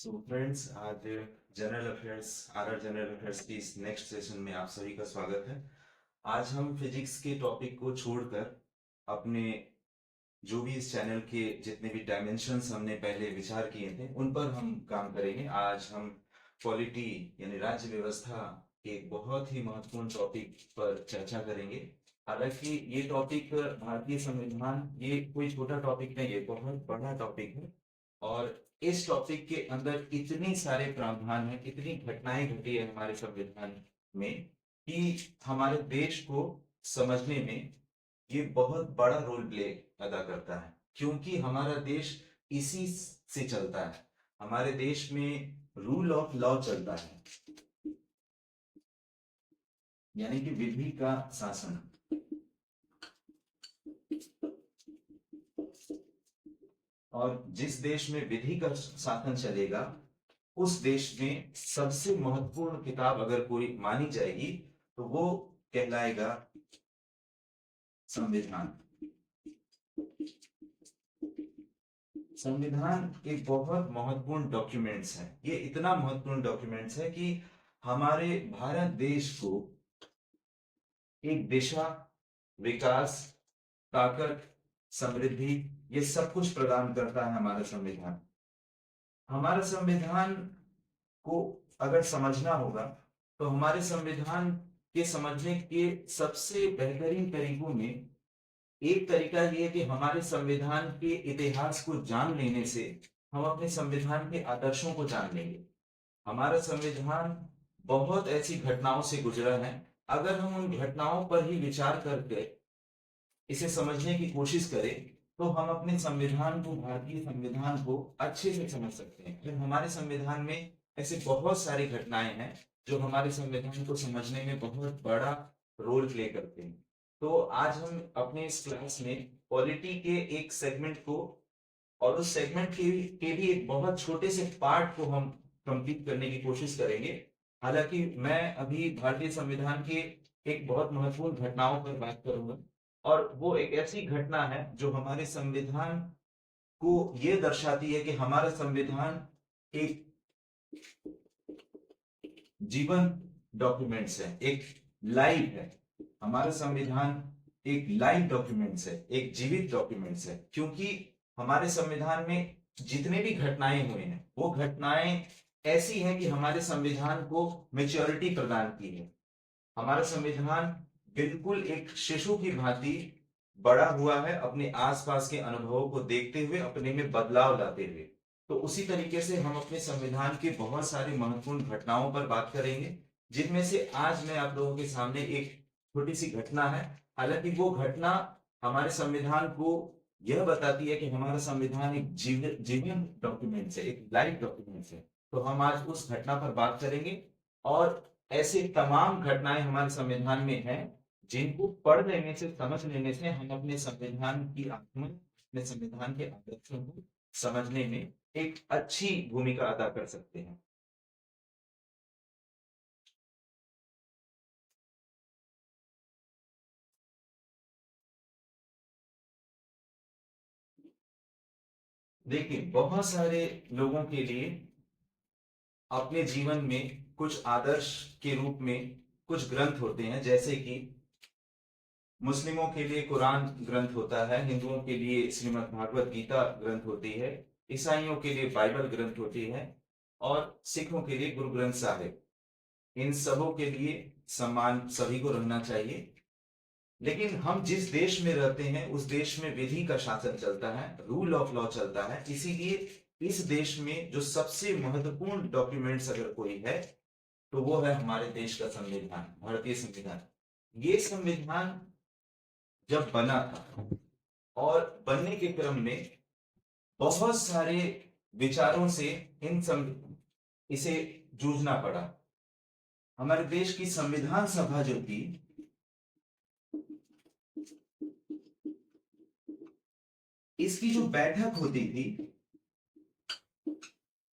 So friends, आज general affairs RR general affairs की इस नेक्स्ट सेशन में आप सभी का स्वागत है। आज हम फिजिक्स के टॉपिक को छोड़कर अपने जो भी इस चैनल के जितने भी डायमेंशंस हमने पहले विचार किए थे उन पर हम काम करेंगे। आज हम पॉलिटी यानी राज्य व्यवस्था के एक बहुत ही महत्वपूर्ण टॉपिक पर चर्चा करेंगे। हालांकि ये टॉपिक भारतीय संविधान ये कोई छोटा टॉपिक नहीं है, बहुत बड़ा टॉपिक है। और इस टॉपिक के अंदर इतनी सारे प्रावधान है, इतनी घटनाएं घटी है हमारे संविधान में कि हमारे देश को समझने में ये बहुत बड़ा रोल प्ले अदा करता है, क्योंकि हमारा देश इसी से चलता है। हमारे देश में रूल ऑफ लॉ चलता है, यानी कि विधि का शासन। और जिस देश में विधि का शासन चलेगा उस देश में सबसे महत्वपूर्ण किताब अगर कोई मानी जाएगी तो वो कहलाएगा संविधान। संविधान एक बहुत महत्वपूर्ण डॉक्यूमेंट्स है। ये इतना महत्वपूर्ण डॉक्यूमेंट्स है कि हमारे भारत देश को एक दिशा, विकास, ताकत, समृद्धि ये सब कुछ प्रदान करता है हमारा संविधान। हमारा संविधान को अगर समझना होगा तो हमारे संविधान के समझने के सबसे बेहतरीन तरीकों में एक तरीका यह है कि हमारे संविधान के इतिहास को जान लेने से हम अपने संविधान के आदर्शों को जान लेंगे। हमारा संविधान बहुत ऐसी घटनाओं से गुजरा है। अगर हम उन घटनाओं पर ही विचार करके इसे समझने की कोशिश करें तो हम अपने संविधान को, भारतीय संविधान को अच्छे से समझ सकते हैं। फिर हमारे संविधान में ऐसे बहुत सारी घटनाएं हैं जो हमारे संविधान को समझने में बहुत बड़ा रोल प्ले करते हैं। तो आज हम अपने इस क्लास में पॉलिटी के एक सेगमेंट को और उस सेगमेंट के भी एक बहुत छोटे से पार्ट को हम कंप्लीट करने की कोशिश करेंगे। हालांकि मैं अभी भारतीय संविधान के एक बहुत महत्वपूर्ण घटनाओं पर बात करूंगा और वो एक ऐसी घटना है जो हमारे संविधान को ये दर्शाती है कि हमारा संविधान एक जीवन डॉक्यूमेंट्स है, एक लाइव है। हमारा संविधान एक लाइव डॉक्यूमेंट्स है, एक जीवित डॉक्यूमेंट्स है, क्योंकि हमारे संविधान में जितने भी घटनाएं हुए हैं वो घटनाएं ऐसी हैं कि हमारे संविधान को मैच्योरिटी प्रदान की है। हमारा संविधान बिल्कुल एक शिशु की भांति बड़ा हुआ है, अपने आसपास के अनुभवों को देखते हुए, अपने में बदलाव लाते हुए। तो उसी तरीके से हम अपने संविधान के बहुत सारी महत्वपूर्ण घटनाओं पर बात करेंगे, जिनमें से आज मैं आप लोगों के सामने एक छोटी सी घटना है। हालांकि वो घटना हमारे संविधान को यह बताती है कि हमारा संविधान एक जीवन डॉक्यूमेंट है, एक लाइव डॉक्यूमेंट है। तो हम आज उस घटना पर बात करेंगे और ऐसे तमाम घटनाएं हमारे संविधान में हैं जिनको पढ़ लेने से, समझ लेने से हम अपने संविधान की आत्मा, अपने संविधान के आदर्शों को समझने में एक अच्छी भूमिका अदा कर सकते हैं। देखिए, बहुत सारे लोगों के लिए अपने जीवन में कुछ आदर्श के रूप में कुछ ग्रंथ होते हैं, जैसे कि मुस्लिमों के लिए कुरान ग्रंथ होता है, हिंदुओं के लिए श्रीमद् भागवत गीता ग्रंथ होती है, ईसाइयों के लिए बाइबल ग्रंथ होती है और सिखों के लिए गुरु ग्रंथ साहिब। इन सबों के लिए सम्मान सभी को रहना चाहिए। लेकिन हम जिस देश में रहते हैं उस देश में विधि का शासन चलता है, रूल ऑफ लॉ चलता है। इसीलिए इस देश में जो सबसे महत्वपूर्ण डॉक्यूमेंट्स अगर कोई है तो वो है हमारे देश का संविधान, भारतीय संविधान। ये संविधान जब बना था और बनने के क्रम में बहुत सारे विचारों से इसे जूझना पड़ा। हमारे देश की संविधान सभा जो थी, इसकी जो बैठक होती थी,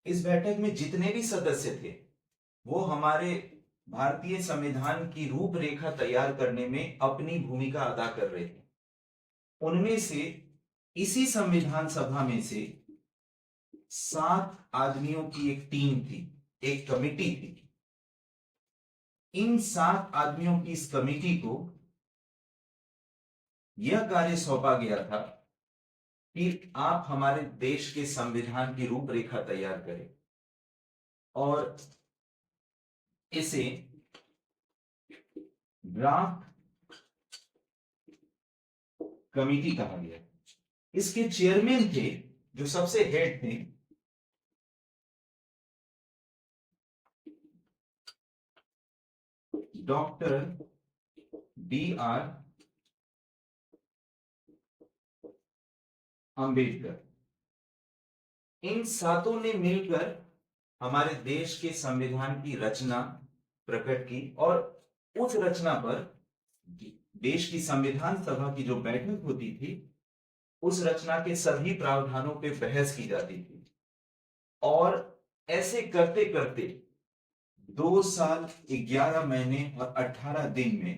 इस बैठक में जितने भी सदस्य थे वो हमारे भारतीय संविधान की रूपरेखा तैयार करने में अपनी भूमिका अदा कर रहे थे। उनमें से, इसी संविधान सभा में से 7 आदमियों की एक टीम थी, एक कमिटी थी। इन 7 आदमियों की इस कमिटी को यह कार्य सौंपा गया था कि आप हमारे देश के संविधान की रूपरेखा तैयार करें और इसे ड्राफ्ट कमिटी कहा गया। इसके चेयरमैन थे, जो सबसे हेड थे, डॉक्टर B.R. अंबेडकर। इन सातों ने मिलकर हमारे देश के संविधान की रचना प्रकट की और उस रचना पर देश की संविधान सभा की जो बैठक होती थी, उस रचना के सभी प्रावधानों पे बहस की जाती थी। और ऐसे करते करते 2 साल 11 महीने और 18 दिन में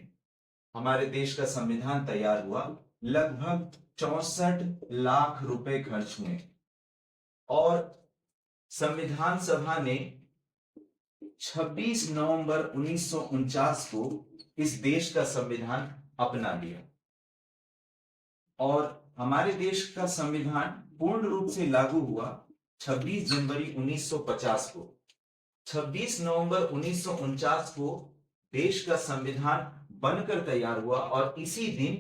हमारे देश का संविधान तैयार हुआ। लगभग 64 लाख रुपए खर्च हुए और संविधान सभा ने 26 नवंबर 1949 को इस देश का संविधान अपना लिया और हमारे देश का संविधान पूर्ण रूप से लागू हुआ 26 जनवरी 1950 को। 26 नवंबर 1949 को देश का संविधान बनकर तैयार हुआ और इसी दिन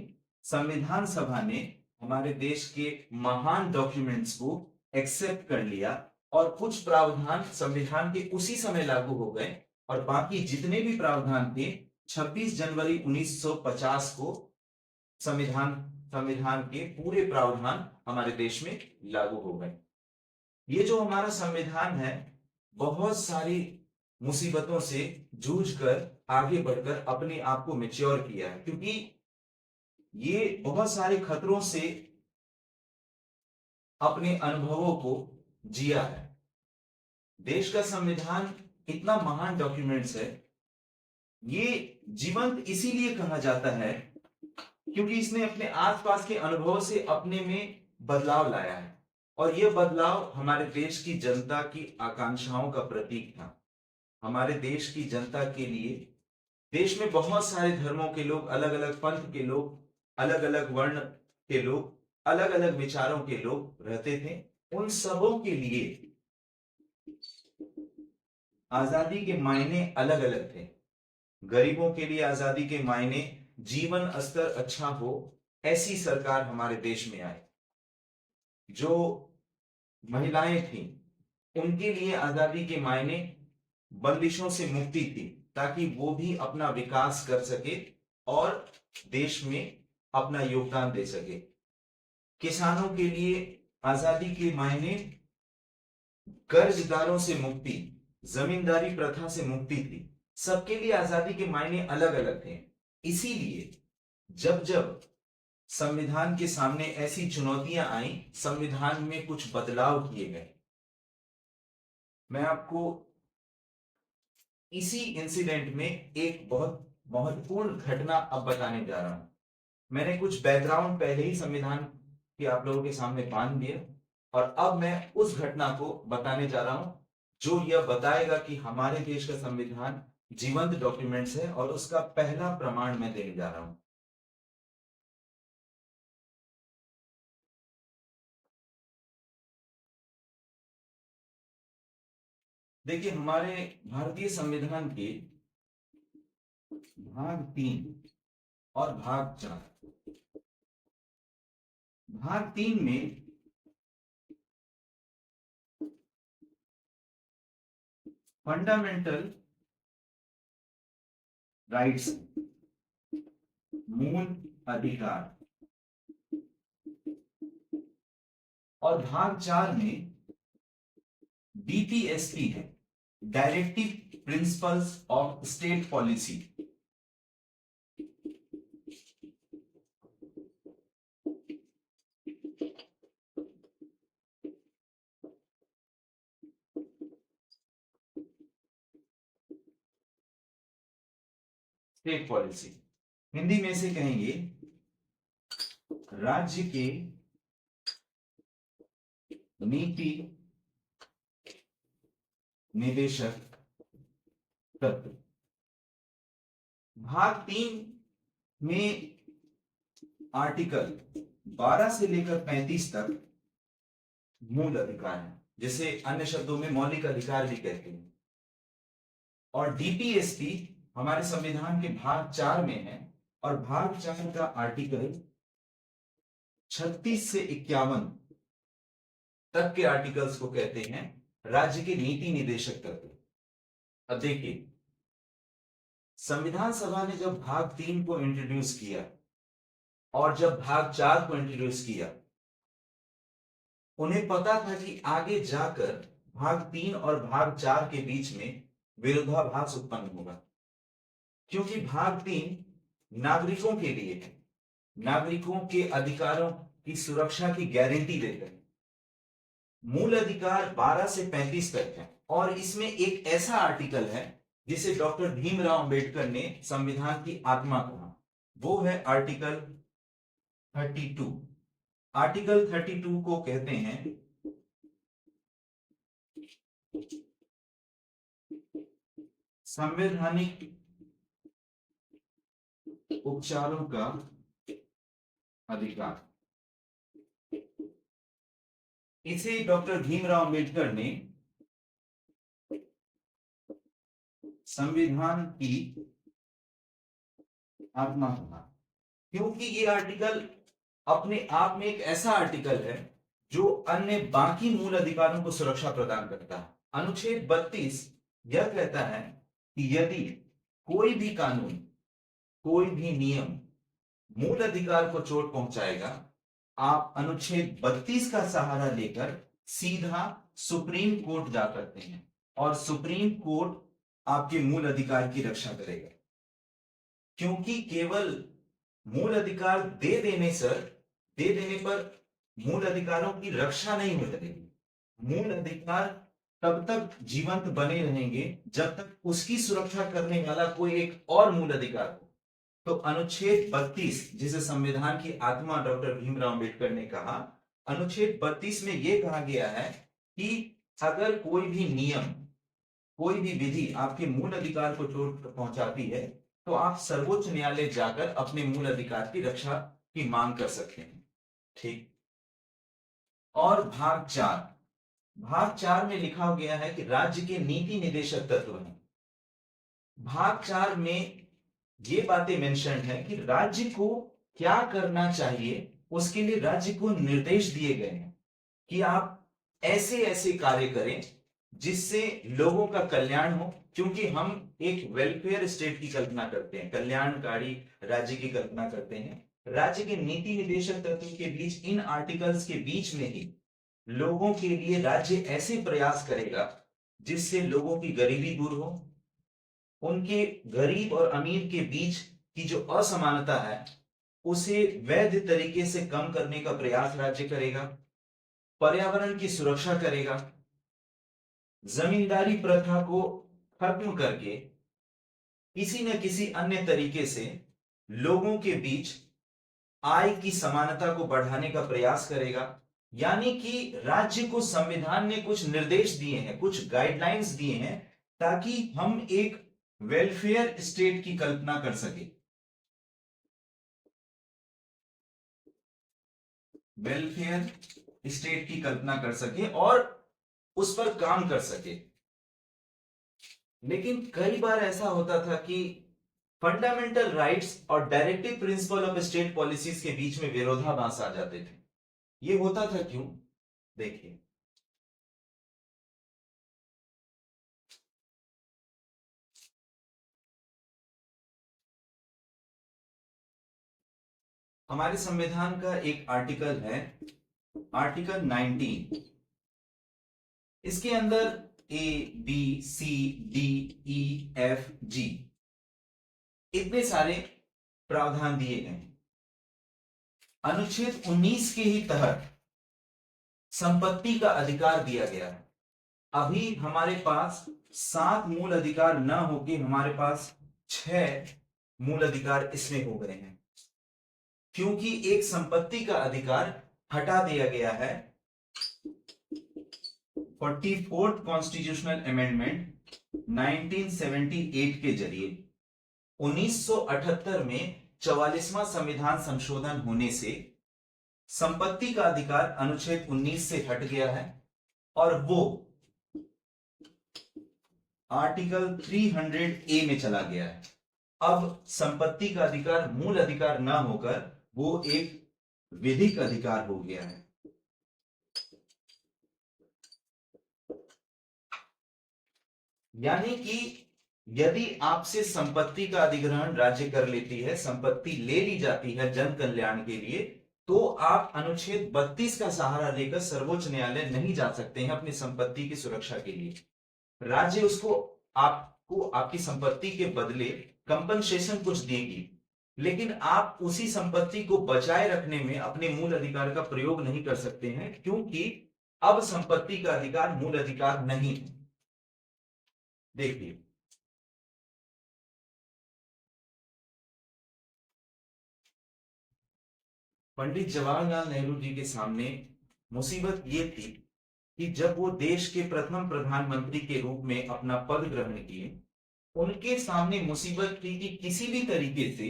संविधान सभा ने हमारे देश के महान डॉक्यूमेंट्स को एक्सेप्ट कर लिया और कुछ प्रावधान संविधान के उसी समय लागू हो गए और बाकी जितने भी प्रावधान थे 26 जनवरी 1950 को संविधान के पूरे प्रावधान हमारे देश में लागू हो गए। ये जो हमारा संविधान है, बहुत सारी मुसीबतों से जूझकर आगे बढ़कर अपने आप को मैच्योर किया है, क्योंकि ये बहुत सारे खतरों से अपने अनुभवों को जिया है। देश का संविधान इतना महान डॉक्यूमेंट्स है, ये जीवंत इसीलिए कहा जाता है क्योंकि इसने अपने आसपास के अनुभव से अपने में बदलाव लाया है और यह बदलाव हमारे देश की जनता की आकांक्षाओं का प्रतीक था। हमारे देश की जनता के लिए देश में बहुत सारे धर्मों के लोग, अलग अलग पंथ के लोग, अलग अलग वर्ण के लोग, अलग अलग विचारों के लोग रहते थे। उन सबों के लिए आजादी के मायने अलग अलग थे। गरीबों के लिए आजादी के मायने जीवन स्तर अच्छा हो, ऐसी सरकार हमारे देश में आई। जो महिलाएं थी, उनके लिए आजादी के मायने बंदिशों से मुक्ति थी, ताकि वो भी अपना विकास कर सके और देश में अपना योगदान दे सके। किसानों के लिए आजादी के मायने कर्जदारों से मुक्ति, जमींदारी प्रथा से मुक्ति थी। सबके लिए आजादी के मायने अलग अलग थे। इसीलिए जब जब संविधान के सामने ऐसी चुनौतियां आई, संविधान में कुछ बदलाव किए गए। मैं आपको इसी इंसिडेंट में एक बहुत महत्वपूर्ण घटना अब बताने जा रहा हूं। मैंने कुछ बैकग्राउंड पहले ही संविधान के आप लोगों के सामने बांध दिया और अब मैं उस घटना को बताने जा रहा हूं जो यह बताएगा कि हमारे देश का संविधान जीवंत डॉक्यूमेंट्स है और उसका पहला प्रमाण मैं देने जा रहा हूं। देखिए, हमारे भारतीय संविधान के भाग 3 और भाग 4। भाग 3 में फंडामेंटल राइट्स, मूल अधिकार, और भाग 4 में DPSP है, directive principles of state policy. State policy Hindi में से कहेंगे राज्य के नीति निदेशक तत्व। भाग 3 में आर्टिकल 12 से लेकर 35 तक मूल अधिकार है, जिसे अन्य शब्दों में मौलिक अधिकार भी कहते हैं। और डीपीएसपी हमारे संविधान के भाग 4 में है, और भाग 4 का आर्टिकल 36 से 51 तक के आर्टिकल्स को कहते हैं राज्य के नीति निदेशक तत्व। अब देखिए, संविधान सभा ने जब भाग 3 को इंट्रोड्यूस किया और जब भाग 4 को इंट्रोड्यूस किया, उन्हें पता था कि आगे जाकर भाग 3 और भाग 4 के बीच में विरोधाभास उत्पन्न होगा, क्योंकि भाग 3 नागरिकों के लिए है, नागरिकों के अधिकारों की सुरक्षा की गारंटी देता है। मूल अधिकार 12 से 35 तक है, और इसमें एक ऐसा आर्टिकल है जिसे डॉक्टर भीमराव अंबेडकर ने संविधान की आत्मा कहा, वो है आर्टिकल 32। आर्टिकल 32 को कहते हैं संवैधानिक उपचारों का अधिकार। इसे डॉक्टर भीमराव अंबेडकर ने संविधान की आत्मा कहा, क्योंकि ये आर्टिकल अपने आप में एक ऐसा आर्टिकल है जो अन्य बाकी मूल अधिकारों को सुरक्षा प्रदान करता है। अनुच्छेद 32 यह कहता है कि यदि कोई भी कानून, कोई भी नियम मूल अधिकार को चोट पहुंचाएगा, आप अनुच्छेद 32 का सहारा लेकर सीधा सुप्रीम कोर्ट जा सकते हैं, और सुप्रीम कोर्ट आपके मूल अधिकार की रक्षा करेगा। क्योंकि केवल मूल अधिकार दे देने पर मूल अधिकारों की रक्षा नहीं हो जाएगी। मूल अधिकार तब तक जीवंत बने रहेंगे जब तक उसकी सुरक्षा करने वाला कोई एक और मूल अधिकार हो। तो अनुच्छेद 32, जिसे संविधान की आत्मा डॉक्टर भीमराव अंबेडकर ने कहा, अनुच्छेद 32 में यह कहा गया है कि अगर कोई भी नियम, कोई भी विधि आपके मूल अधिकार को चोट पहुंचाती है, तो आप सर्वोच्च न्यायालय जाकर अपने मूल अधिकार की रक्षा की मांग कर सकते हैं। ठीक। और भाग 4 में लिखा गया है कि राज्य के नीति निदेशक तत्व हैं। भाग 4 में ये बातें मेंशन है कि राज्य को क्या करना चाहिए, उसके लिए राज्य को निर्देश दिए गए हैं कि आप ऐसे ऐसे कार्य करें जिससे लोगों का कल्याण हो, क्योंकि हम एक वेलफेयर स्टेट की कल्पना करते हैं, कल्याणकारी राज्य की कल्पना करते हैं। राज्य के नीति निदेशक तत्व के बीच, इन आर्टिकल्स के बीच में ही लोगों के लिए राज्य ऐसे प्रयास करेगा जिससे लोगों की गरीबी दूर हो, उनके गरीब और अमीर के बीच की जो असमानता है उसे वैध तरीके से कम करने का प्रयास राज्य करेगा, पर्यावरण की सुरक्षा करेगा, जमींदारी प्रथा को खत्म करके किसी न किसी अन्य तरीके से लोगों के बीच आय की समानता को बढ़ाने का प्रयास करेगा। यानी कि राज्य को संविधान ने कुछ निर्देश दिए हैं, कुछ गाइडलाइंस दिए हैं, ताकि हम एक वेलफेयर स्टेट की कल्पना कर सके, वेलफेयर स्टेट की कल्पना कर सके और उस पर काम कर सके। लेकिन कई बार ऐसा होता था कि फंडामेंटल राइट्स और directive principle of state policies के बीच में विरोधाभास आ जाते थे। ये होता था क्यों? देखिए, हमारे संविधान का एक आर्टिकल है, आर्टिकल 19। इसके अंदर A B C D E F G इतने सारे प्रावधान दिए गए हैं। अनुच्छेद 19 के ही तहत संपत्ति का अधिकार दिया गया है। अभी हमारे पास 7 मूल अधिकार न होके हमारे पास 6 मूल अधिकार इसमें हो गए हैं, क्योंकि एक संपत्ति का अधिकार हटा दिया गया है 44th कॉन्स्टिट्यूशनल अमेंडमेंट 1978 के जरिए 1978 में 44वां संविधान संशोधन होने से संपत्ति का अधिकार अनुच्छेद 19 से हट गया है और वो आर्टिकल 300A में चला गया है। अब संपत्ति का अधिकार मूल अधिकार ना होकर वो एक विधिक अधिकार हो गया है। यानी कि यदि आपसे संपत्ति का अधिग्रहण राज्य कर लेती है, संपत्ति ले ली जाती है जन कल्याण के लिए, तो आप अनुच्छेद 32 का सहारा लेकर सर्वोच्च न्यायालय नहीं जा सकते हैं अपनी संपत्ति की सुरक्षा के लिए। राज्य उसको आपको आपकी संपत्ति के बदले कंपनसेशन कुछ देगी, लेकिन आप उसी संपत्ति को बचाए रखने में अपने मूल अधिकार का प्रयोग नहीं कर सकते हैं, क्योंकि अब संपत्ति का अधिकार मूल अधिकार नहीं है। देखिए, पंडित जवाहरलाल नेहरू जी के सामने मुसीबत ये थी कि जब वो देश के प्रथम प्रधानमंत्री के रूप में अपना पद ग्रहण किए, उनके सामने मुसीबत थी कि किसी भी तरीके से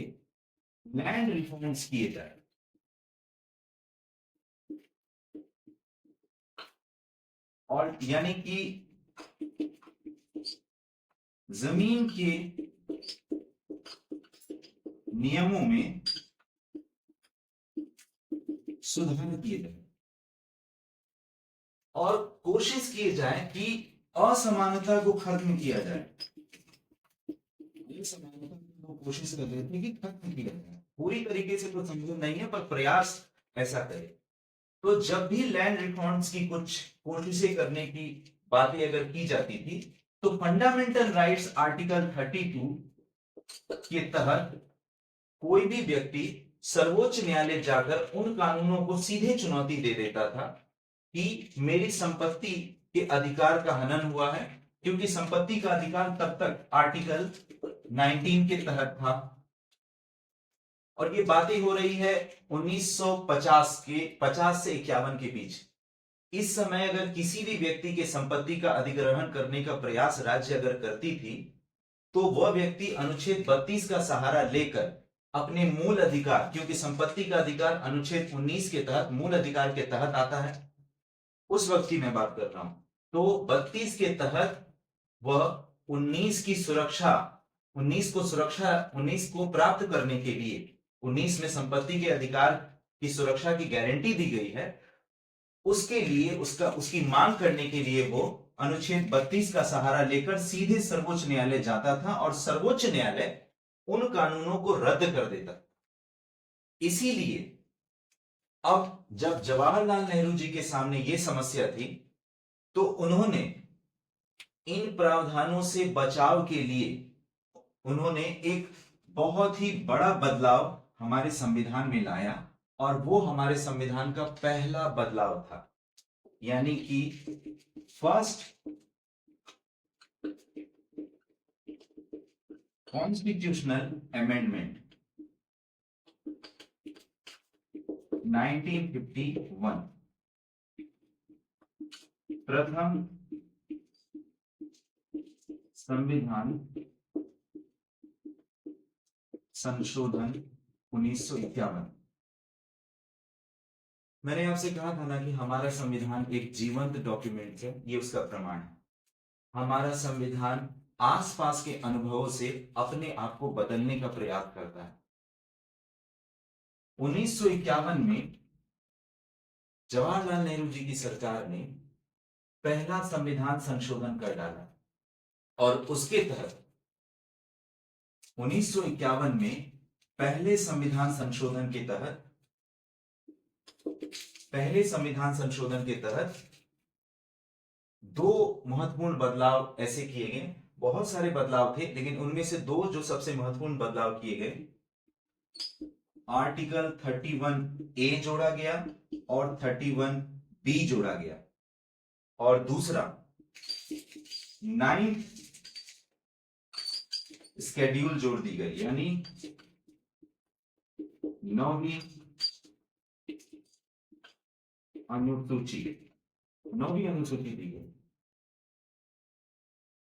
लैंड रिफॉर्म्स किए जाए। और यानी कि जमीन के नियमों में सुधार किए जाए और कोशिश किए जाए कि असमानता को खत्म किया जाए। समानता को कोशिश कर रहे थे कि खत्म किया जाए, पूरी तरीके से तो संभव नहीं है, पर प्रयास ऐसा करे। तो जब भी लैंड रिफॉर्म्स की कुछ कोशिशें करने की बातें अगर की जाती थी, तो फंडामेंटल राइट्स आर्टिकल 32 के तहत कोई भी व्यक्ति सर्वोच्च न्यायालय जाकर उन कानूनों को सीधे चुनौती दे देता था कि मेरी संपत्ति के अधिकार का हनन हुआ है, क्योंकि संपत्ति का अधिकार तब तक आर्टिकल 19 के तहत था। और ये बातें हो रही है 1950 के 50 से 51 के बीच। इस समय अगर किसी भी व्यक्ति के संपत्ति का अधिग्रहण करने का प्रयास राज्य अगर करती थी, तो वह व्यक्ति अनुच्छेद 32 का सहारा लेकर अपने मूल अधिकार, क्योंकि संपत्ति का अधिकार अनुच्छेद 19 के तहत मूल अधिकार के तहत आता है, उस वक्त की मैं बात कर रहा हूं, तो 32 के तहत वह 19 की सुरक्षा 19 को प्राप्त करने के लिए, 19 में संपत्ति के अधिकार की सुरक्षा की गारंटी दी गई है, उसके लिए उसकी मांग करने के लिए वो अनुच्छेद 32 का सहारा लेकर सीधे सर्वोच्च न्यायालय जाता था और सर्वोच्च न्यायालय उन कानूनों को रद्द कर देता। इसीलिए अब जब जवाहरलाल नेहरू जी के सामने यह समस्या थी, तो उन्होंने इन प्रावधानों से बचाव के लिए उन्होंने एक बहुत ही बड़ा बदलाव हमारे संविधान में लाया, और वो हमारे संविधान का पहला बदलाव था, यानी कि फर्स्ट कॉन्स्टिट्यूशनल अमेंडमेंट 1951, प्रथम संविधान संशोधन 1951। मैंने आपसे कहा था ना कि हमारा संविधान एक जीवंत डॉक्यूमेंट है, ये उसका प्रमाण है। हमारा संविधान आसपास के अनुभवों से अपने आप को बदलने का प्रयास करता है। 1951 में जवाहरलाल नेहरू जी की सरकार ने पहला संविधान संशोधन कर डाला, और उसके तहत 1951 में पहले संविधान संशोधन के तहत दो महत्वपूर्ण बदलाव ऐसे किए गए। बहुत सारे बदलाव थे, लेकिन उनमें से दो जो सबसे महत्वपूर्ण बदलाव किए गए, आर्टिकल 31A जोड़ा गया और 31B जोड़ा गया, और दूसरा 9th स्केड्यूल जोड़ दी गई, यानी 9वीं अनुसूची। 9वीं अनुसूची दी गई।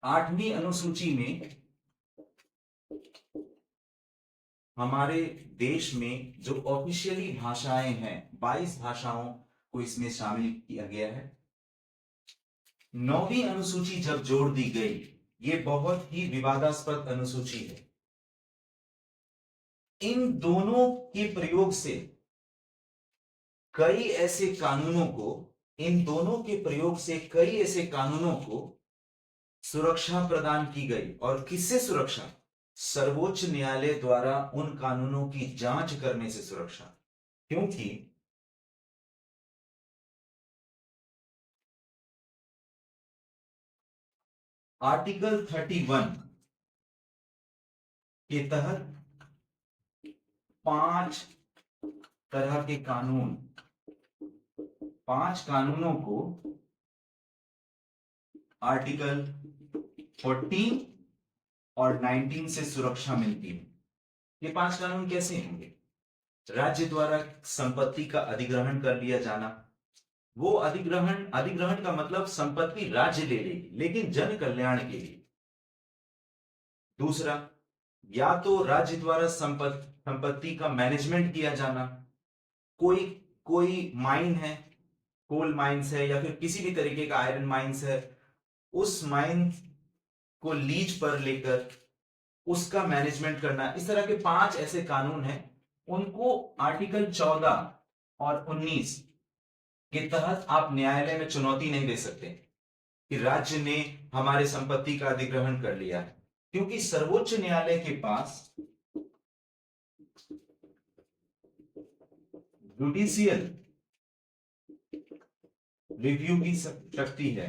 8वीं अनुसूची में हमारे देश में जो ऑफिशियली भाषाएं हैं 22 भाषाओं को इसमें शामिल किया गया है। 9वीं अनुसूची जब जोड़ दी गई, ये बहुत ही विवादास्पद अनुसूची है। इन दोनों के प्रयोग से कई ऐसे कानूनों को इन दोनों के प्रयोग से कई ऐसे कानूनों को सुरक्षा प्रदान की गई। और किससे सुरक्षा? सर्वोच्च न्यायालय द्वारा उन कानूनों की जांच करने से सुरक्षा। क्योंकि आर्टिकल 31 के तहत 5 तरह के कानून, 5 कानूनों को आर्टिकल 14 और 19 से सुरक्षा मिलती है। ये 5 कानून कैसे होंगे? राज्य द्वारा संपत्ति का अधिग्रहण कर लिया जाना। वो अधिग्रहण का मतलब संपत्ति राज्य ले लेगी, लेकिन जन कल्याण के लिए। दूसरा, या तो राज्य द्वारा संपत्ति का मैनेजमेंट किया जाना। कोई माइन है, कोल माइंस है, या फिर किसी भी तरीके का आयरन माइंस है, उस माइन को लीज पर लेकर उसका मैनेजमेंट करना। इस तरह के 5 ऐसे कानून हैं, उनको आर्टिकल 14 और 19 के तहत आप न्यायालय में चुनौती नहीं दे सकते कि राज्य ने हमारे संपत्ति का अधिग्रहण कर लिया है, क्योंकि सर्वोच्च न्यायालय के पास जुडिशियल रिव्यू की शक्ति है,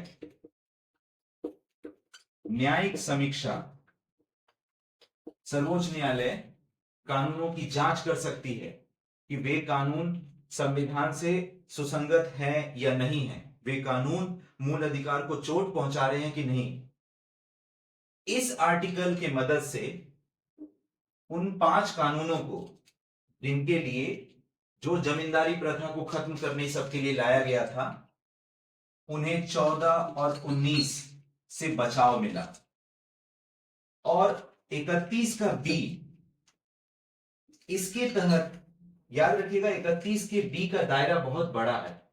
न्यायिक समीक्षा। सर्वोच्च न्यायालय कानूनों की जांच कर सकती है कि वे कानून संविधान से सुसंगत है या नहीं है, वे कानून मूल अधिकार को चोट पहुंचा रहे हैं कि नहीं। इस आर्टिकल के मदद से उन 5 कानूनों को, जिनके लिए जो जमींदारी प्रथा को खत्म करने सबके लिए लाया गया था, उन्हें 14 और 19 से बचाव मिला। और 31 का बी, इसके तहत याद रखिएगा 31 के बी का दायरा बहुत बड़ा है।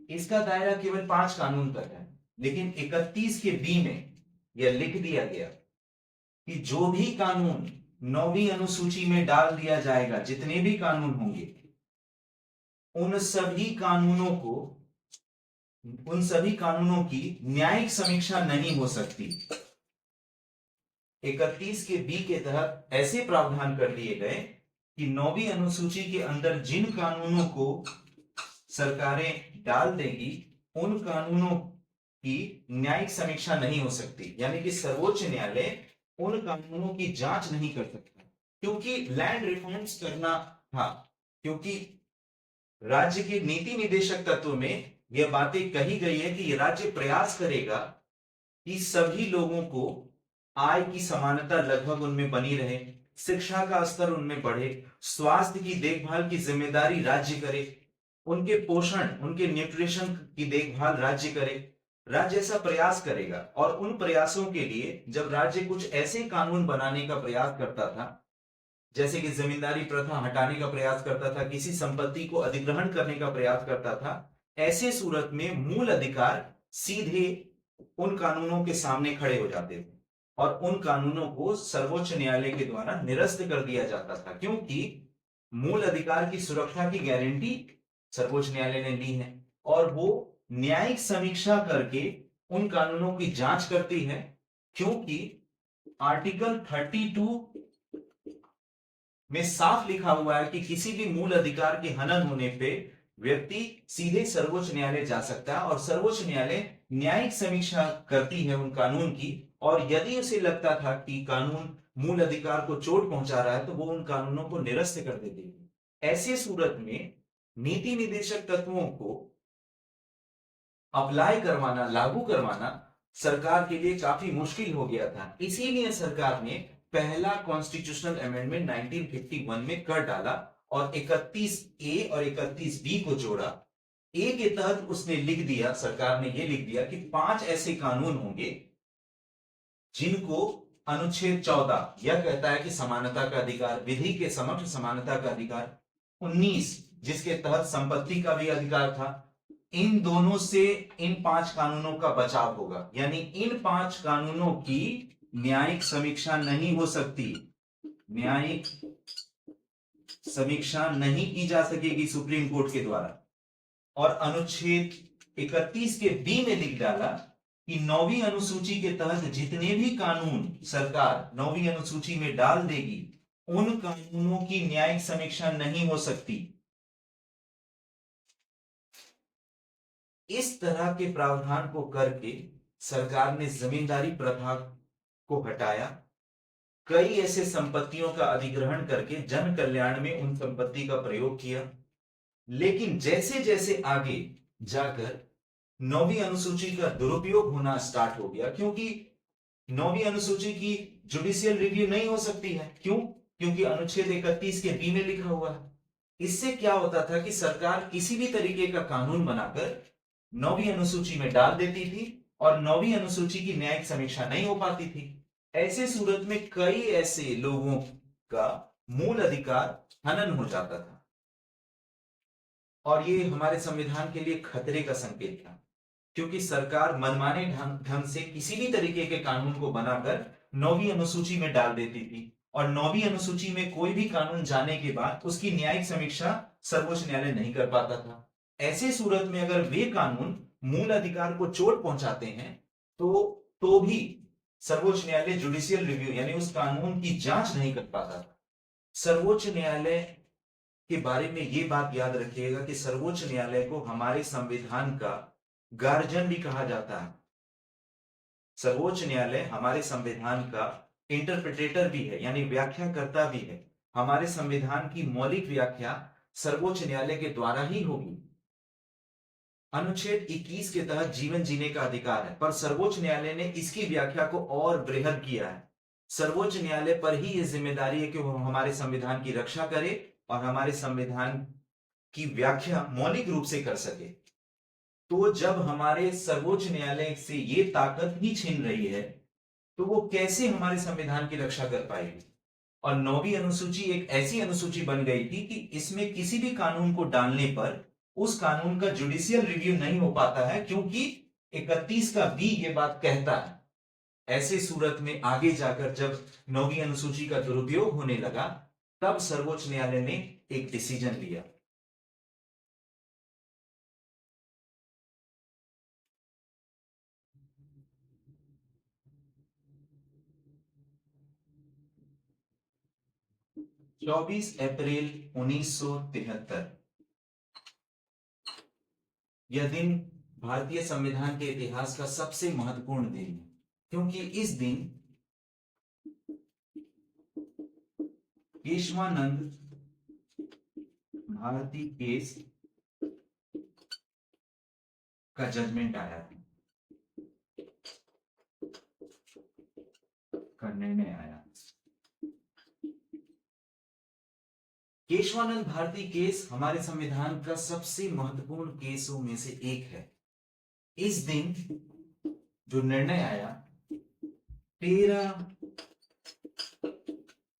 इसका दायरा केवल 5 कानून तक है, लेकिन 31 के बी में यह लिख दिया गया कि जो भी कानून 9वीं अनुसूची में डाल दिया जाएगा, जितने भी कानून होंगे, उन सभी कानूनों की न्यायिक समीक्षा नहीं हो सकती। 31 के बी के तहत ऐसे प्रावधान कर दिए गए कि 9वीं अनुसूची के अंदर जिन कानूनों को सरकारें डाल देगी, उन कानूनों की न्यायिक समीक्षा नहीं हो सकती। यानी कि सर्वोच्च न्यायालय उन कानूनों की जांच नहीं कर सकता, क्योंकि लैंड रिफॉर्म्स करना था। क्योंकि राज्य के नीति निदेशक तत्व में यह बातें कही गई है कि राज्य प्रयास करेगा कि सभी लोगों को आय की समानता लगभग उनमें बनी रहे, शिक्षा का स्तर उनमें बढ़े, स्वास्थ्य की देखभाल की जिम्मेदारी राज्य करे, उनके पोषण, उनके न्यूट्रिशन की देखभाल राज्य करे। राज्य ऐसा प्रयास करेगा। और उन प्रयासों के लिए जब राज्य कुछ ऐसे कानून बनाने का प्रयास करता था, जैसे कि जमींदारी प्रथा हटाने का प्रयास करता था, किसी संपत्ति को अधिग्रहण करने का प्रयास करता था, ऐसे सूरत में मूल अधिकार सीधे उन कानूनों के सामने खड़े हो जाते थे और उन कानूनों को सर्वोच्च न्यायालय के द्वारा निरस्त कर दिया जाता था, क्योंकि मूल अधिकार की सुरक्षा की गारंटी सर्वोच्च न्यायालय ने ली है और वो न्यायिक समीक्षा करके उन कानूनों की जांच करती है। क्योंकि आर्टिकल 32 में साफ लिखा हुआ है कि किसी भी मूल अधिकार के हनन होने पे व्यक्ति सीधे सर्वोच्च न्यायालय जा सकता है और सर्वोच्च न्यायालय न्यायिक समीक्षा करती है उन कानून की। और यदि उसे लगता था कि कानून मूल अधिकार को चोट पहुंचा रहा है, तो वो उन कानूनों को निरस्त कर देती है। ऐसे सूरत में नीति निदेशक तत्वों को अप्लाई करवाना, लागू करवाना सरकार के लिए काफी मुश्किल हो गया था। इसीलिए सरकार ने पहला कॉन्स्टिट्यूशनल अमेंडमेंट 1951 में कर डाला और 31A और 31B को जोड़ा, ए के तहत उसने लिख दिया, सरकार ने यह लिख दिया कि 5 ऐसे कानून होंगे जिनको अनुच्छेद 14 यह कहता है कि समानता का अधिकार, विधि के समक्ष समानता का अधिकार, 19 जिसके तहत संपत्ति का भी अधिकार था, इन दोनों से इन 5 कानूनों का बचाव होगा। यानी इन 5 कानूनों की न्यायिक समीक्षा नहीं हो सकती, न्यायिक समीक्षा नहीं की जा सकेगी सुप्रीम कोर्ट के द्वारा। और अनुच्छेद 31 के बी में लिख डाला कि 9वीं अनुसूची के तहत जितने भी कानून सरकार 9वीं अनुसूची में डाल देगी, उन कानूनों की न्यायिक समीक्षा नहीं हो सकती। इस तरह के प्रावधान को करके सरकार ने जमींदारी प्रथा को हटाया, कई ऐसे संपत्तियों का अधिग्रहण करके जन कल्याण में उन संपत्ति का प्रयोग किया। लेकिन जैसे जैसे आगे जाकर 9वीं अनुसूची का दुरुपयोग होना स्टार्ट हो गया, क्योंकि 9वीं अनुसूची की जुडिशियल रिव्यू नहीं हो सकती है। क्यों? क्योंकि अनुच्छेद 31 के बी में लिखा हुआ है। इससे क्या होता था कि सरकार किसी भी तरीके का कानून बनाकर 9वीं अनुसूची में डाल देती थी और 9वीं अनुसूची की न्यायिक समीक्षा नहीं हो पाती थी। ऐसे सूरत में कई ऐसे लोगों का मूल अधिकार हनन हो जाता था और ये हमारे संविधान के लिए खतरे का संकेत था, क्योंकि सरकार मनमाने ढंग से किसी भी तरीके के कानून को बनाकर 9वीं अनुसूची में डाल देती थी और 9वीं अनुसूची में कोई भी कानून जाने के बाद उसकी न्यायिक समीक्षा सर्वोच्च न्यायालय नहीं कर पाता था। ऐसे सूरत में अगर वे कानून मूल अधिकार को चोट पहुंचाते हैं तो भी सर्वोच्च न्यायालय जुडिशियल रिव्यू यानी उस कानून की जांच नहीं कर पाता था। सर्वोच्च न्यायालय के बारे में यह बात याद रखिएगा कि सर्वोच्च न्यायालय को हमारे संविधान का गार्जियन भी कहा जाता है। सर्वोच्च न्यायालय हमारे संविधान का इंटरप्रिटेटर भी है, यानी व्याख्याकर्ता भी है। हमारे संविधान की मौलिक व्याख्या सर्वोच्च न्यायालय के द्वारा ही होगी। अनुच्छेद 21 के तहत जीवन जीने का अधिकार है, पर सर्वोच्च न्यायालय ने इसकी व्याख्या को और बृहद किया है। सर्वोच्च न्यायालय पर ही यह जिम्मेदारी है कि वह हमारे संविधान की रक्षा करे और हमारे संविधान की व्याख्या मौलिक रूप से कर सके। तो जब हमारे सर्वोच्च न्यायालय से ये ताकत ही छीन रही है तो वो कैसे हमारे संविधान की रक्षा कर पाएगी? और 9वीं अनुसूची एक ऐसी अनुसूची बन गई थी कि इसमें किसी भी कानून को डालने पर उस कानून का जुडिशियल रिव्यू नहीं हो पाता है, क्योंकि 31 का बी ये बात कहता है। ऐसे सूरत में आगे जाकर जब 9वीं अनुसूची का दुरुपयोग होने लगा, तब सर्वोच्च न्यायालय ने एक डिसीजन लिया। चौबीस अप्रैल 1973 यह दिन भारतीय संविधान के इतिहास का सबसे महत्वपूर्ण दिन है, क्योंकि इस दिन केशवानंद भारती केस का जजमेंट आया था, का निर्णय आया। केशवानंद भारती केस हमारे संविधान का सबसे महत्वपूर्ण केसों में से एक है। इस दिन जो निर्णय आया, 13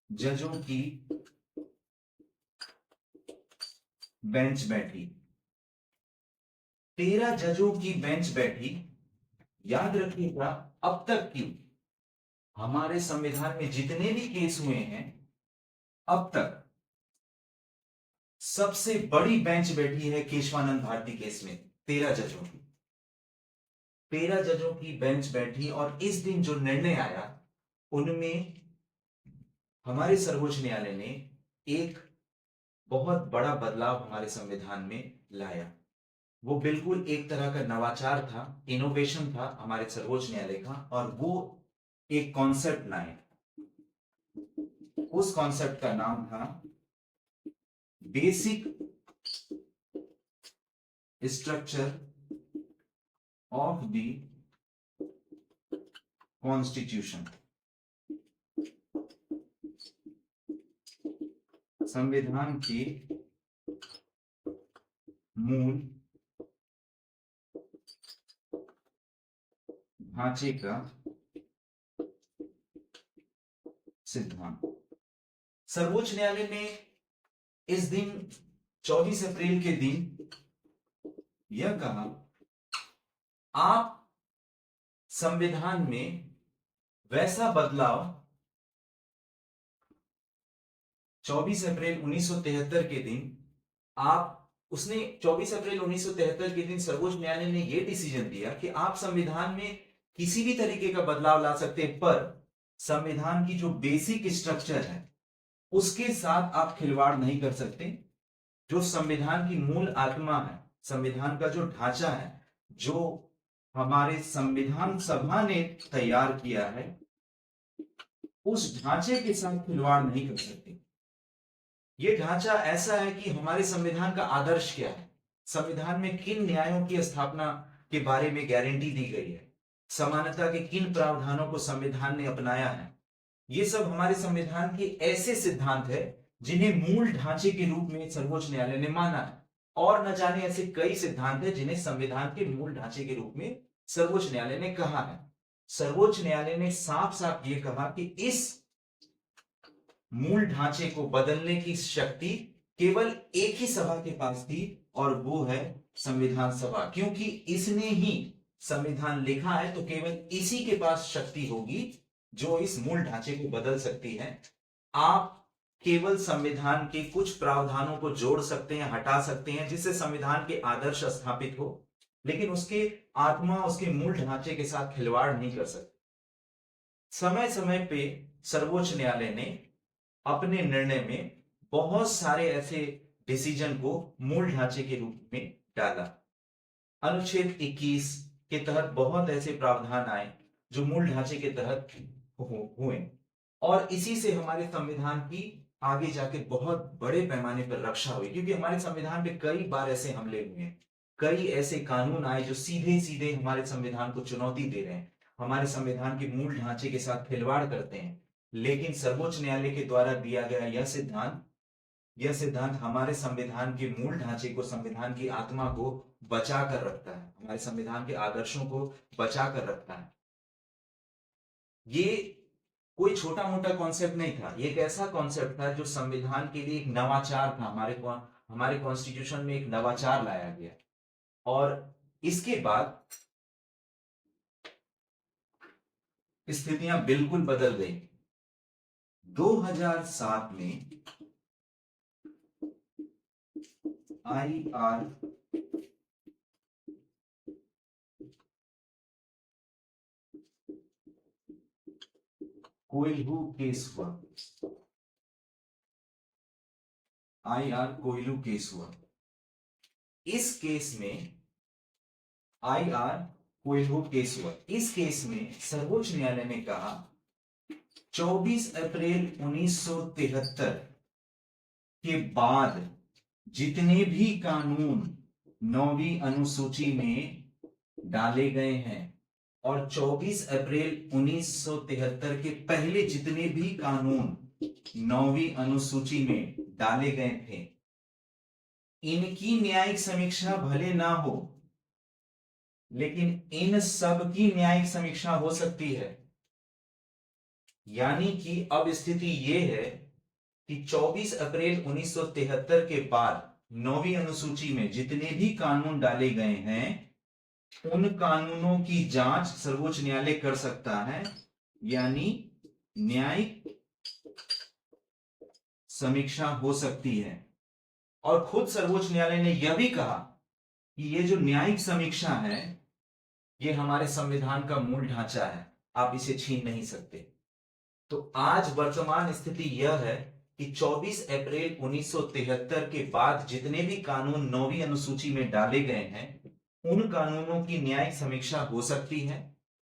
जजों की बेंच बैठी। 13 जजों की बेंच बैठी। याद रखिएगा, अब तक की हमारे संविधान में जितने भी केस हुए हैं, अब तक सबसे बड़ी बेंच बैठी है केशवानंद भारती केस में। 13 जजों की 13 जजों की बेंच बैठी और इस दिन जो निर्णय आया, उनमें हमारे सर्वोच्च न्यायालय ने एक बहुत बड़ा बदलाव हमारे संविधान में लाया। वो बिल्कुल एक तरह का नवाचार था, इनोवेशन था हमारे सर्वोच्च न्यायालय का, और वो एक कॉन्सेप्ट लाए। उस कॉन्सेप्ट का नाम था basic structure of the constitution. संविधान के मूल ढांचे का सिद्धांत। सर्वोच्च न्यायालय ने इस दिन 24 अप्रैल के दिन यह कहा, आप संविधान में वैसा बदलाव 24 अप्रैल 1973 के दिन उसने 24 अप्रैल 1973 के दिन सर्वोच्च न्यायालय ने यह डिसीजन दिया कि आप संविधान में किसी भी तरीके का बदलाव ला सकते हैं, पर संविधान की जो बेसिक स्ट्रक्चर है उसके साथ आप खिलवाड़ नहीं कर सकते। जो संविधान की मूल आत्मा है, संविधान का जो ढांचा है, जो हमारे संविधान सभा ने तैयार किया है, उस ढांचे के साथ खिलवाड़ नहीं कर सकते। यह ढांचा ऐसा है कि हमारे संविधान का आदर्श क्या है, संविधान में किन न्यायों की स्थापना के बारे में गारंटी दी गई है, समानता के किन प्रावधानों को संविधान ने अपनाया है, ये सब हमारे संविधान के ऐसे सिद्धांत है जिन्हें मूल ढांचे के रूप में सर्वोच्च न्यायालय ने माना है। और न जाने ऐसे कई सिद्धांत है जिन्हें संविधान के मूल ढांचे के रूप में सर्वोच्च न्यायालय ने कहा है। सर्वोच्च न्यायालय ने साफ साफ ये कहा कि इस मूल ढांचे को बदलने की शक्ति केवल एक ही सभा के पास थी, और वो है संविधान सभा। क्योंकि इसने ही संविधान लिखा है तो केवल इसी के पास शक्ति होगी जो इस मूल ढांचे को बदल सकती है। आप केवल संविधान के कुछ प्रावधानों को जोड़ सकते हैं, हटा सकते हैं, जिससे संविधान के आदर्श स्थापित हो, लेकिन उसके आत्मा, उसके मूल ढांचे के साथ खिलवाड़ नहीं कर सकते। समय समय पे सर्वोच्च न्यायालय ने अपने निर्णय में बहुत सारे ऐसे डिसीजन को मूल ढांचे के रूप में डाला। अनुच्छेद 21 के तहत बहुत ऐसे प्रावधान आए जो मूल ढांचे के तहत हुए, और इसी से हमारे संविधान की आगे जाके बहुत बड़े पैमाने पर रक्षा हुई। क्योंकि हमारे संविधान पे कई बार ऐसे हमले हुए हैं, कई ऐसे कानून आए जो सीधे सीधे हमारे संविधान को चुनौती दे रहे हैं, हमारे संविधान के मूल ढांचे के साथ खिलवाड़ करते हैं। लेकिन सर्वोच्च न्यायालय के द्वारा दिया गया यह सिद्धांत हमारे संविधान के मूल ढांचे को, संविधान की आत्मा को बचा कर रखता है, हमारे संविधान के आदर्शों को बचा कर रखता है। ये कोई छोटा मोटा कॉन्सेप्ट नहीं था, ये एक ऐसा कॉन्सेप्ट था जो संविधान के लिए एक नवाचार था। हमारे कॉन्स्टिट्यूशन में एक नवाचार लाया गया, और इसके बाद स्थितियां बिल्कुल बदल गई। 2007 में IR कोयलू केस हुआ, IR कोयलू केस हुआ। इस केस में IR कोयलू केस हुआ। इस केस में सर्वोच्च न्यायालय ने कहा 24 अप्रैल 1973 के बाद जितने भी कानून 9वीं अनुसूची में डाले गए हैं, और 24 अप्रैल 1973 के पहले जितने भी कानून 9वीं अनुसूची में डाले गए थे, इनकी न्यायिक समीक्षा भले ना हो, लेकिन इन सब की न्यायिक समीक्षा हो सकती है। यानी कि अब स्थिति यह है कि 24 अप्रैल 1973 के बाद 9वीं अनुसूची में जितने भी कानून डाले गए हैं, उन कानूनों की जांच सर्वोच्च न्यायालय कर सकता है, यानी न्यायिक समीक्षा हो सकती है। और खुद सर्वोच्च न्यायालय ने यह भी कहा कि ये जो न्यायिक समीक्षा है, ये हमारे संविधान का मूल ढांचा है, आप इसे छीन नहीं सकते। तो आज वर्तमान स्थिति यह है कि 24 अप्रैल 1973 के बाद जितने भी कानून 9वीं अनुसूची में डाले गए हैं, उन कानूनों की न्यायिक समीक्षा हो सकती है,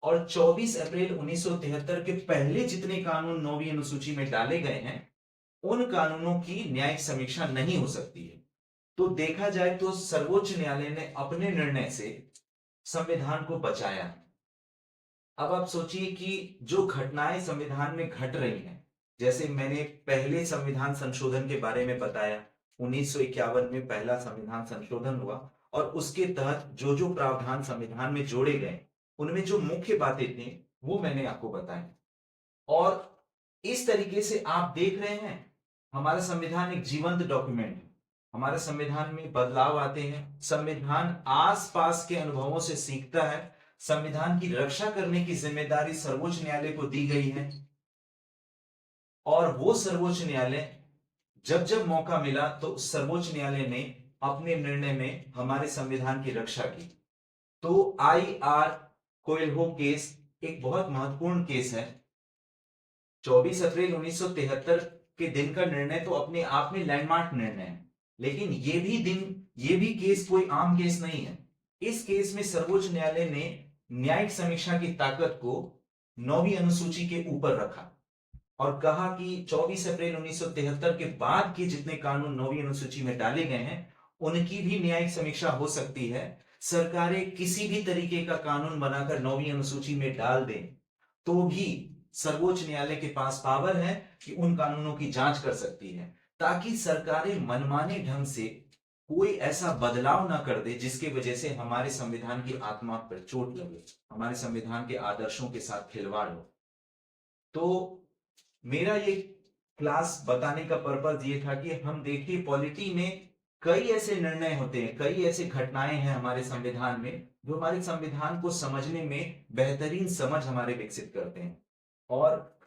और 24 अप्रैल 1973 के पहले जितने कानून 9वीं अनुसूची में डाले गए हैं, उन कानूनों की न्यायिक समीक्षा नहीं हो सकती है। तो देखा जाए तो सर्वोच्च न्यायालय ने अपने निर्णय से संविधान को बचाया। अब आप सोचिए कि जो घटनाएं संविधान में घट रही हैं, जैसे मैंने पहले संविधान संशोधन के बारे में बताया, 1951 में पहला संविधान संशोधन हुआ, और उसके तहत जो जो प्रावधान संविधान में जोड़े गए, उनमें जो मुख्य बातें थी वो मैंने आपको बताई। और इस तरीके से आप देख रहे हैं हमारा संविधान एक जीवंत डॉक्यूमेंट है। हमारे संविधान में बदलाव आते हैं, संविधान आसपास के अनुभवों से सीखता है, संविधान की रक्षा करने की जिम्मेदारी सर्वोच्च न्यायालय को दी गई है। और वो सर्वोच्च न्यायालय जब जब मौका मिला तो सर्वोच्च न्यायालय ने अपने निर्णय में हमारे संविधान की रक्षा की। तो आई.आर. कोएल्हो केस एक बहुत महत्वपूर्ण केस है। 24 अप्रैल 1973 के दिन का निर्णय तो अपने आप में लैंडमार्क निर्णय है, लेकिन ये भी केस कोई आम केस नहीं है। इस केस में सर्वोच्च न्यायालय ने न्यायिक समीक्षा की ताकत को 9वीं अनुसूची के ऊपर रखा और कहा कि 24 अप्रैल 1973 के बाद के जितने कानून 9वीं अनुसूची में डाले गए हैं उनकी भी न्यायिक समीक्षा हो सकती है। सरकारें किसी भी तरीके का कानून बनाकर 9वीं अनुसूची में डाल दें तो भी सर्वोच्च न्यायालय के पास पावर है कि उन कानूनों की जांच कर सकती है, ताकि सरकारें मनमाने ढंग से कोई ऐसा बदलाव ना कर दे जिसकी वजह से हमारे संविधान की आत्मा पर चोट लगे, हमारे संविधान के आदर्शों के साथ खिलवाड़ हो। तो मेरा ये क्लास बताने का पर्पज ये था कि हम देखिए पॉलिटी में कई ऐसे निर्णय होते हैं, कई ऐसे घटनाएं हैं हमारे संविधान में जो हमारे संविधान को समझने में बेहतरीन समझ हमारे विकसित करते हैं और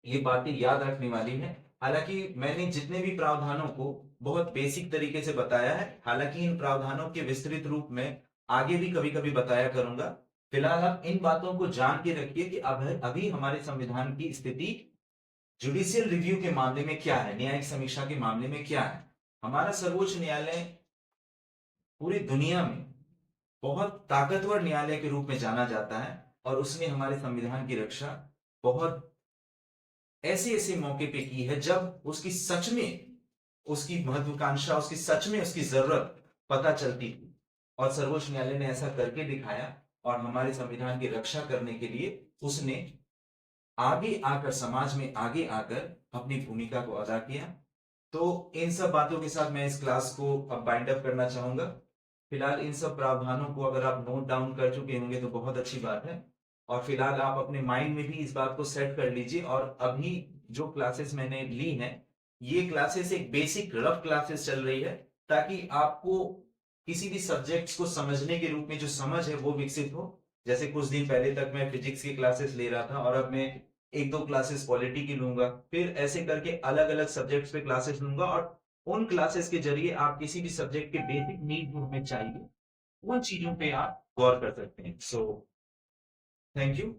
ये बातें याद रखने वाली हैं। हालांकि मैंने जितने भी प्रावधानों को बहुत बेसिक तरीके से बताया है, हालांकि इन प्रावधानों के विस्तृत रूप में आगे भी कभी कभी बताया करूंगा। फिलहाल आप इन बातों को जान के रखिए कि अभी हमारे संविधान की स्थिति जुडिशियल रिव्यू के मामले में क्या है, न्यायिक समीक्षा के मामले में क्या है। हमारा सर्वोच्च न्यायालय पूरी दुनिया में बहुत ताकतवर न्यायालय के रूप में जाना जाता है और उसने हमारे संविधान की रक्षा बहुत ऐसे ऐसे मौके पे की है जब उसकी सच में उसकी महत्वाकांक्षा, उसकी सच में उसकी जरूरत पता चलती थी और सर्वोच्च न्यायालय ने ऐसा करके दिखाया और हमारे संविधान की रक्षा करने के लिए उसने आगे आकर, समाज में आगे आकर अपनी भूमिका को अदा किया। तो इन सब बातों के साथ मैं इस क्लास को अब बाइंड अप करना चाहूंगा। फिलहाल इन सब प्रावधानों को अगर आप नोट डाउन कर चुके होंगे तो बहुत अच्छी बात है और फिलहाल आप अपने माइंड में भी इस बात को सेट कर लीजिए। और अभी जो क्लासेस मैंने ली हैं ये क्लासेस एक बेसिक रफ क्लासेस चल रही है ताकि आपको किसी भी सब्जेक्ट्स को समझने के रूप में जो समझ है वो विकसित हो। जैसे कुछ दिन पहले तक मैं फिजिक्स की क्लासेस ले रहा था और अब मैं एक दो क्लासेस पॉलिटी की लूंगा, फिर ऐसे करके अलग अलग सब्जेक्ट्स पे क्लासेस लूंगा और उन क्लासेस के जरिए आप किसी भी सब्जेक्ट के बेसिक नीड में चाहिए उन चीजों पे आप गौर कर सकते हैं। So thank you.